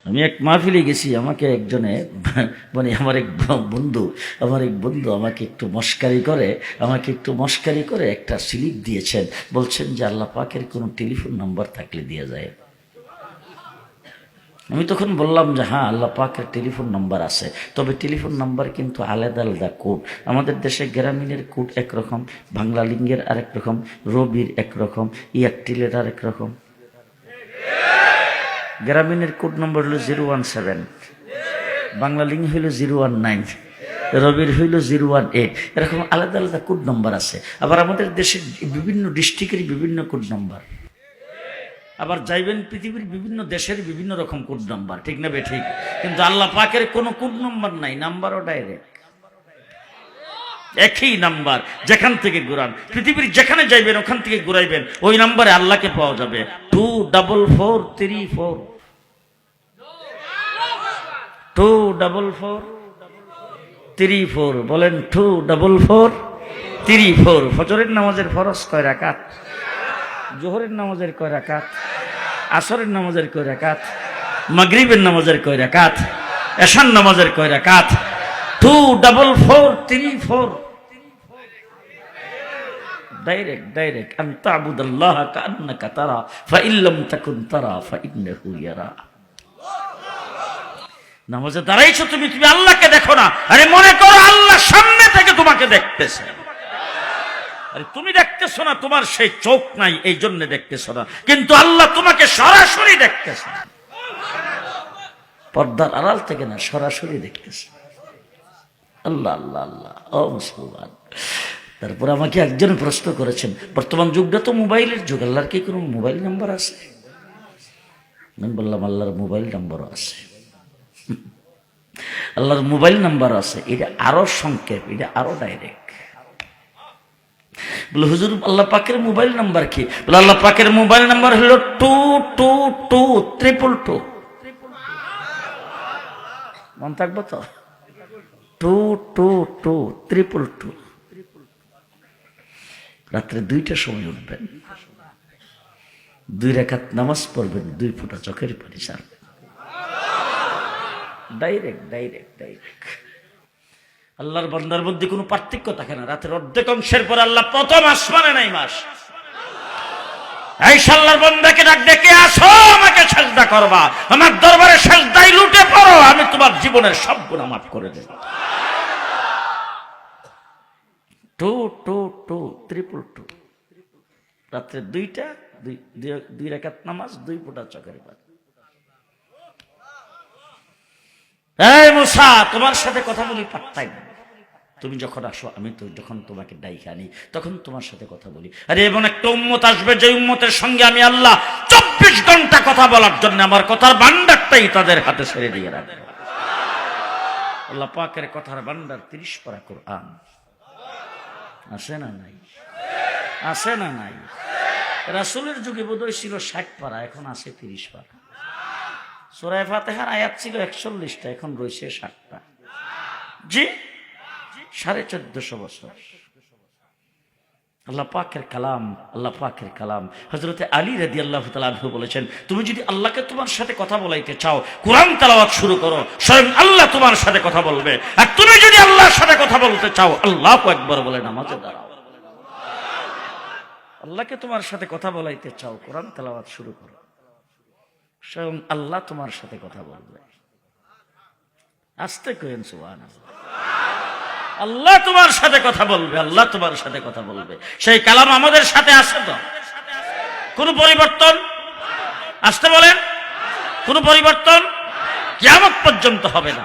আমি এক মাহফিলে গেছি, আমাকে একজনে মানে আমার এক বন্ধু আমাকে একটু মস্কারি করে একটা স্লিপ দিয়েছেন। বলছেন যে আল্লাহ পাকের কোনো টেলিফোন নাম্বার থাকলে দিয়ে যায়। আমি তখন বললাম যে হ্যাঁ, আল্লাহ পাকের টেলিফোন নাম্বার আছে, তবে টেলিফোন নাম্বার কিন্তু আলাদা আলাদা কোড। আমাদের দেশে গ্রামীণের কোড একরকম, বাংলা লিঙ্গের আরেক রকম, রবির একরকম, এয়ারটেলের আরেক রকম। গ্রামীণের কোড নম্বর হলো 017, বাংলা লিঙ্ক হইল 019, রবির হইল 018। এরকম আলাদা আলাদা কোড নম্বর আছে। আবার আমাদের দেশের বিভিন্ন ডিস্ট্রিক্টের বিভিন্ন কোড নম্বর, আবার যাইবেন পৃথিবীর বিভিন্ন দেশের বিভিন্ন রকম কোড নাম্বার, ঠিক না বে ঠিক? কিন্তু আল্লাহ পাকের কোনো কোড নাম্বার নাই, নাম্বারও ডাইরেক্ট একই নাম্বার। যেখান থেকে ঘুরান, পৃথিবীর যেখানে যাইবেন ওখান থেকে ঘুরাইবেন, ওই নাম্বারে আল্লাহকে পাওয়া যাবে। 24434 24434 বলেন 24434। ফজরের নামাজের ফরজ কয় রাকাত? জোহরের নামাজের কয় রাকাত? আসরের নামাজের কয় রাকাত? মাগরিবের নামাজের কয় রাকাত? এশার নামাজের কয় রাকাত? 24434 ডাইরেক্ট আনতা আবুদাল্লাহ কান্নাকা তারা ফাইন লাম তাকুন তারা ফাইন্নাহু ইয়ারা। নামাজে দাঁড়াইছো তুমি আল্লাহকে দেখো না, আরে মনে করো আল্লাহ সামনে থেকে তোমাকে দেখতেছে। আরে তুমি দেখতেছো না, তোমার সেই চোখ নাই, এই জন্য দেখতেছো না, কিন্তু আল্লাহ তোমাকে সরাসরি দেখতেছে। পর্দার আড়াল থেকে না, সরাসরি দেখতেছে। আল্লাহ আল্লাহ আল্লাহ, ও মুসলমান। তারপর আমাকে একজন প্রশ্ন করেছেন, বর্তমান যুগটা তো মোবাইলের যুগ, আল্লাহর কি কোনো মোবাইল নাম্বার আছে? আমি বললাম আল্লাহর মোবাইল নাম্বারও আছে, আল্লাহর মোবাইল নাম্বার আছে। এটা আরো সংক্ষেপ, এটা আরো ডাইরেক্ট। বলে হুজুর আল্লাহ পাকের মোবাইল নাম্বার কি? বলে আল্লাহ পাকের মোবাইল নাম্বার হলো 222222। মন থাকবো তো? 222222। রাত্রে 2টার সময় উঠবেন, 2 রাকাত নামাজ পড়বেন, 2 ফোঁটা চোখের পানি ছাড়বেন। ডাইরেক্ট। আল্লাহর বান্দার মধ্যে কোনো পার্থক্য থাকে না। রাতের অর্ধেক অংশের পর আল্লাহ প্রথম আসমানে নাই মাস। এই আল্লাহর বান্দাকে ডাক ডেকে আসো, আমাকে সাজদা করবা, আমার দরবারে সাজদায় লুটে পড়ো, আমি তোমার জীবনের সব গুনাহ মাফ করে দেব। 222222। রাত্রে 2 রাকাত নামাজ, 2 ফোঁটা চোখের পানি। এই মুসা, তোমার সাথে কথা বলি পারতাই না। তুমি যখন আসো, আমি তো যখন তোমাকে ডাইকে আনি তখন তোমার সাথে কথা বলি। আরে এমন একটা উম্মত আসবে যে উম্মতের সঙ্গে আমি আল্লাহ 24 ঘন্টা কথা বলার জন্য আমার কথার ভান্ডারটাই তাদের হাতে ছেড়ে দিয়ে রাখবো। আল্লাহ পাকের কথার ভান্ডার 30 পারা কোরআন আছে না নাই? আছে না নাই? রাসূলের যুগে বোধহয় ছিল 60 পারা, এখন আছে 30 পারা। সূরা ফাতিহার আয়াত ছিল 41টা, এখন রয়েছে 60টা। জি, 1450 বছর। আল্লাহ পাকের কালাম। হযরতে আলী রাদিয়াল্লাহু তাআলা আনহু বলেছেন, তুমি যদি আল্লাহকে তোমার সাথে কথা বলাইতে চাও, কোরআন তেলাওয়াত শুরু করো, স্বয়ং আল্লাহ তোমার সাথে কথা বলবে। আর তুমি যদি আল্লাহর সাথে কথা বলতে চাও, আল্লাহু আকবার বলে নামাজে দাঁড়াও। আল্লাহকে তোমার সাথে কথা বলাইতে চাও, কোরআন তেলাওয়াত শুরু করো, স্বয়ং আল্লাহ তোমার সাথে কথা বলবে। আস্তে কইেন সুবহানাল্লাহ। আল্লাহ তোমার সাথে কথা বলবে, আল্লাহ তোমার সাথে কথা বলবে। সেই কালাম আমাদের সাথে আছে তো? কোন পরিবর্তন? আসতে বলেন, কোন পরিবর্তন কিয়ামত পর্যন্ত হবে না।